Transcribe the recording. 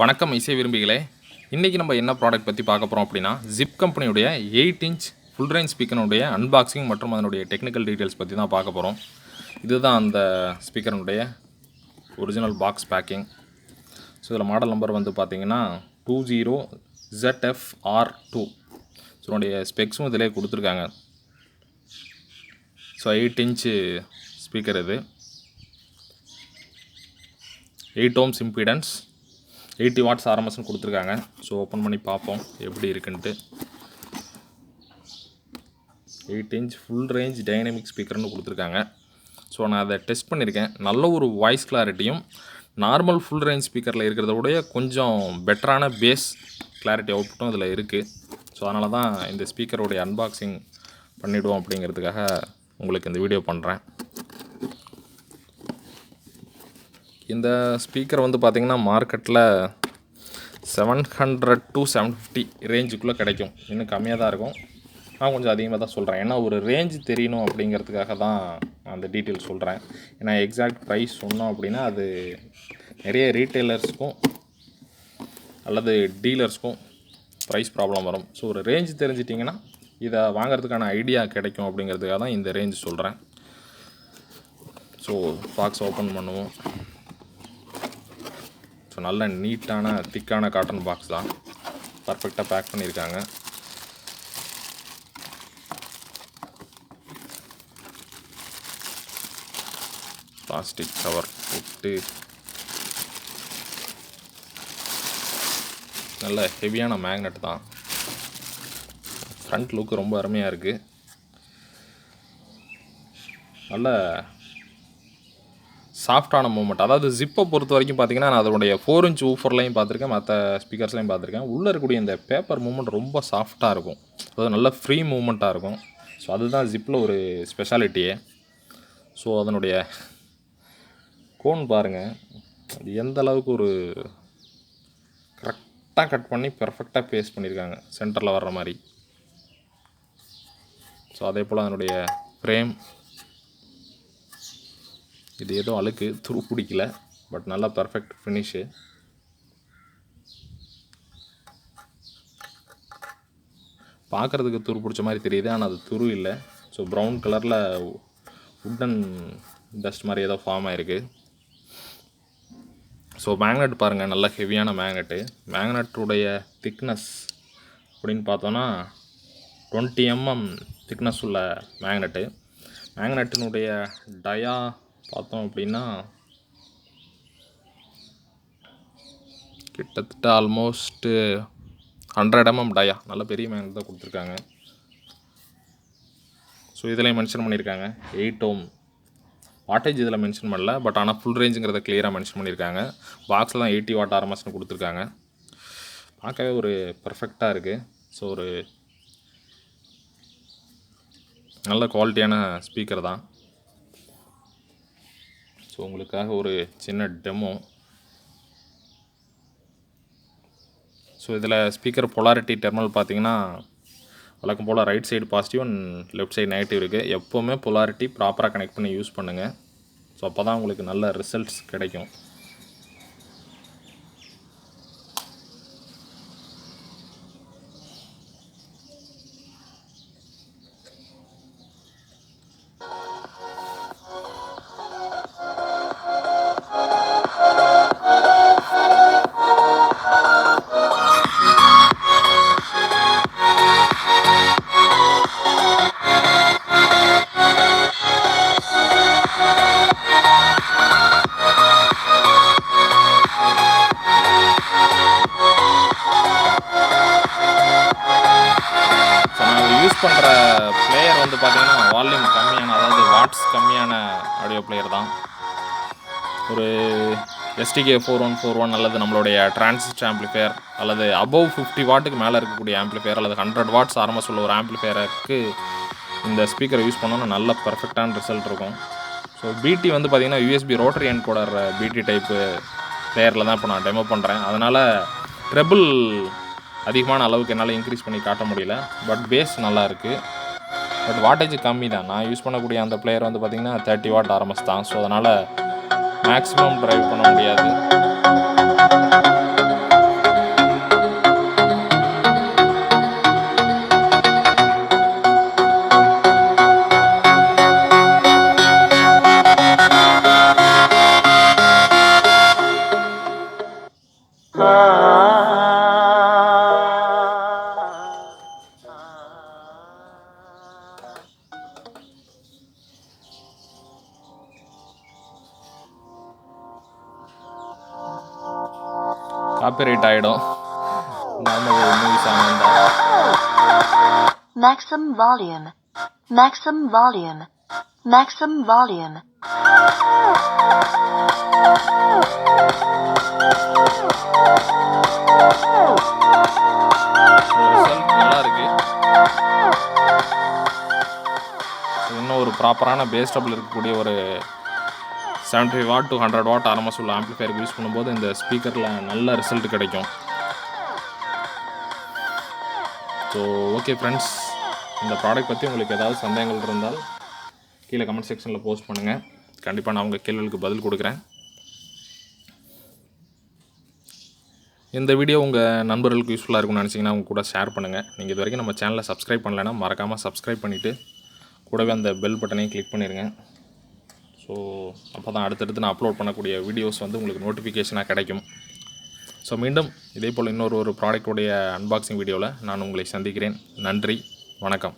வணக்கம் இசை விரும்பிகளே. இன்றைக்கி நம்ம என்ன ப்ராடக்ட் பற்றி பார்க்க போகிறோம் அப்படின்னா, ZIPP கம்பெனியுடைய 8 இன்ச் ஃபுல் ரேஞ்ச் ஸ்பீக்கருடைய அன்பாக்சிங் மற்றும் அதனுடைய டெக்னிக்கல் டீட்டெயில்ஸ் பற்றி தான் பார்க்க போகிறோம். இதுதான் அந்த ஸ்பீக்கருடைய ஒரிஜினல் பாக்ஸ் பேக்கிங். ஸோ இதில் மாடல் நம்பர் வந்து பார்த்திங்கன்னா 20ZFR2. ஸோ இதனுடைய ஸ்பெக்ஸும் இதிலே கொடுத்துருக்காங்க. ஸோ 8 இன்ச்சு ஸ்பீக்கர் இது, 8 ohms இம்பிடன்ஸ், 80 watts RMSன்னு கொடுத்துருக்காங்க. ஸோ ஓப்பன் பண்ணி பார்ப்போம் எப்படி இருக்குன்ட்டு. 8 இன்ச் ஃபுல் ரேஞ்ச் டைனமிக் ஸ்பீக்கர்னு கொடுத்துருக்காங்க. ஸோ நான் அதை டெஸ்ட் பண்ணியிருக்கேன். நல்ல ஒரு வாய்ஸ் கிளாரிட்டியும் நார்மல் ஃபுல் ரேஞ்ச் ஸ்பீக்கரில் இருக்கிறத விட கொஞ்சம் பெட்டரான பேஸ் கிளாரிட்டி அவுட்புட்டும் இதில் இருக்குது. ஸோ அதனால தான் இந்த ஸ்பீக்கருடைய அன்பாக்சிங் பண்ணிவிடுவோம் அப்படிங்கிறதுக்காக உங்களுக்கு இந்த வீடியோ பண்ணுறேன். இந்த ஸ்பீக்கர் வந்து பார்த்திங்கன்னா மார்க்கெட்டில் 700 to 750 ரேஞ்சுக்குள்ளே கிடைக்கும். இன்னும் கம்மியாக தான் இருக்கும். நான் கொஞ்சம் அதிகமாக தான் சொல்கிறேன். ஏன்னா ஒரு ரேஞ்ச் தெரியணும் அப்படிங்கிறதுக்காக தான் அந்த டீட்டெயில் சொல்கிறேன். ஏன்னா எக்ஸாக்ட் ப்ரைஸ் சொன்னோம் அப்படின்னா அது நிறைய ரீட்டெய்லர்ஸ்க்கும் அல்லது டீலர்ஸ்க்கும் ப்ரைஸ் ப்ராப்ளம் வரும். ஸோ ஒரு ரேஞ்ச் தெரிஞ்சிட்டிங்கன்னா இதை வாங்கிறதுக்கான ஐடியா கிடைக்கும் அப்படிங்கிறதுக்காக தான் இந்த ரேஞ்ச் சொல்கிறேன். ஸோ பாக்ஸ் ஓப்பன் பண்ணுவோம். ஸோ நல்ல நீட்டான திக்கான காட்டன் பாக்ஸ் தான், பர்ஃபெக்டாக பேக் பண்ணியிருக்காங்க. பிளாஸ்டிக் கவர் போட்டு நல்ல ஹெவியான மேக்னெட் தான். ஃப்ரண்ட் லுக் ரொம்ப அருமையாக இருக்குது. நல்ல சாஃப்டான மூமெண்ட். அதாவது ஜிப்பை பொறுத்த வரைக்கும் பார்த்திங்கன்னா நான் அதனுடைய 4 inch ஊஃபர்லையும் பார்த்துருக்கேன், மற்ற ஸ்பீக்கர்ஸ்லையும் பார்த்துருக்கேன். உள்ளே இருக்கக்கூடிய இந்த பேப்பர் மூமெண்ட் ரொம்ப சாஃப்டாக இருக்கும். அதாவது நல்ல ஃப்ரீ மூமெண்ட்டாக இருக்கும். ஸோ அதுதான் ஜிப்பில் ஒரு ஸ்பெஷாலிட்டியே. ஸோ அதனுடைய கோன் பாருங்கள், அது எந்த அளவுக்கு ஒரு கரெக்டாக கட் பண்ணி பெர்ஃபெக்டாக பேஸ்ட் பண்ணியிருக்காங்க சென்டரில் வர்ற மாதிரி. ஸோ அதே போல் அதனுடைய ஃப்ரேம், இது ஏதோ அழுக்கு துரு பிடிக்கல, பட் நல்லா பர்ஃபெக்ட் ஃபினிஷு. பார்க்குறதுக்கு துரு பிடிச்ச மாதிரி தெரியுது, ஆனால் அது துரு இல்லை. ஸோ ப்ரௌன் கலரில் உட்டன் டஸ்ட் மாதிரி ஏதோ ஃபார்ம் ஆகிருக்கு. ஸோ மேக்னெட் பாருங்கள், நல்ல ஹெவியான மேக்னெட்டு. மேக்னெட்டுடைய திக்னஸ் அப்படின்னு பார்த்தோன்னா 20 mm திக்னஸ் உள்ள மேக்னெட்டு. மேக்னெட்டினுடைய டயா பார்த்தோம் அப்படின்னா கிட்டத்தட்ட ஆல்மோஸ்ட்டு 100 mm டயா, நல்ல பெரிய மேக்னெட் தான் கொடுத்துருக்காங்க. ஸோ இதில் மென்ஷன் பண்ணியிருக்காங்க 8 ohm வாட்டேஜ். இதில் மென்ஷன் பண்ணல, பட் ஆனால் ஃபுல் ரேஞ்சுங்கிறத கிளியராக மென்ஷன் பண்ணியிருக்காங்க. பாக்ஸில் தான் 80 watt RMSன்னு கொடுத்துருக்காங்க. பார்க்கவே ஒரு பர்ஃபெக்டாக இருக்குது. ஸோ ஒரு நல்ல குவாலிட்டியான ஸ்பீக்கர் தான். ஸோ உங்களுக்காக ஒரு சின்ன டெமோ. ஸோ இதில் ஸ்பீக்கர் பொலாரிட்டி டெர்மினல் பார்த்தீங்கன்னா வழக்கம் போல் right side positive and left side negative இருக்குது. எப்போவுமே பொலாரிட்டி ப்ராப்பராக கனெக்ட் பண்ணி யூஸ் பண்ணுங்கள். ஸோ அப்போ தான் உங்களுக்கு நல்ல ரிசல்ட்ஸ் கிடைக்கும். யூஸ் பண்ணுற பிளேயர் வந்து பார்த்திங்கன்னா வால்யூம் கம்மியான, அதாவது வாட்ஸ் கம்மியான ஆடியோ பிளேயர் தான். ஒரு STK 4141 அல்லது நம்மளுடைய டிரான்சிஸ்டர் ஆம்ப்ளிஃபையர் அல்லது அபவ் 50 வாட்டுக்கு மேலே இருக்கக்கூடிய ஆம்ப்ளிஃபையர் அல்லது 100 watts RMS உள்ள ஒரு ஆம்ப்ளிஃபையருக்கு இந்த ஸ்பீக்கரை யூஸ் பண்ணோன்னா நல்ல பர்ஃபெக்டான ரிசல்ட் இருக்கும். ஸோ பிடி வந்து பார்த்திங்கன்னா USB ரோட்டரி என்கோடர் பிடி டைப்பு பிளேயரில் தான் இப்போ நான் டெமோ பண்ணுறேன். அதனால் ட்ரெபிள் அதிகமான அளவுக்கு என்னால் இன்க்ரீஸ் பண்ணி காட்ட முடியல, பட் பேஸ் நல்லா இருக்குது. பட் வாட்டேஜ் கம்மி தான். நான் யூஸ் பண்ணக்கூடிய அந்த பிளேயர் வந்து பார்த்திங்கன்னா 30 watt RMS தான். ஸோ அதனால் மேக்ஸிமம் ட்ரைவ் பண்ண முடியாது. காப்பிரைட் ஆகிடும். நார்மல் மூவி சாங் வந்தா. Maximum volume. Maximum volume. Maximum volume. Result நல்லா இருக்கு. இன்னும் ஒரு ப்ராப்பரான பேஸ் டபுள் இருக்கக்கூடிய ஒரு 75 வாட் டு 100 வாட் ஆர்எம்எஸ் உள்ள ஆம்ப்ளிஃபையருக்கு யூஸ் பண்ணும்போது இந்த ஸ்பீக்கரில் நல்ல ரிசல்ட் கிடைக்கும். ஸோ ஓகே ஃப்ரெண்ட்ஸ், இந்த ப்ராடக்ட் பற்றி உங்களுக்கு ஏதாவது சந்தேகங்கள் இருந்தால் கீழே கமெண்ட் செக்ஷனில் போஸ்ட் பண்ணுங்கள். கண்டிப்பாக நான் உங்கள் கேள்விகளுக்கு பதில் கொடுக்குறேன். இந்த வீடியோ உங்கள் நண்பர்களுக்கு யூஸ்ஃபுல்லாக இருக்கும்னு நினச்சிங்கன்னா அவங்க கூட ஷேர் பண்ணுங்கள். நீங்கள் இது வரைக்கும் நம்ம சேனலை சப்ஸ்கிரைப் பண்ணலைன்னா மறக்காமல் சப்ஸ்கிரைப் பண்ணிவிட்டு கூடவே அந்த பெல் பட்டனையும் கிளிக் பண்ணிடுங்க. ஸோ அப்போ தான் அடுத்தடுத்து நான் அப்லோட் பண்ணக்கூடிய வீடியோஸ் வந்து உங்களுக்கு நோட்டிஃபிகேஷனாக கிடைக்கும். ஸோ மீண்டும் இதே போல் இன்னொரு ப்ராடக்டோடைய அன்பாக்சிங் வீடியோவில் நான் உங்களை சந்திக்கிறேன். நன்றி, வணக்கம்.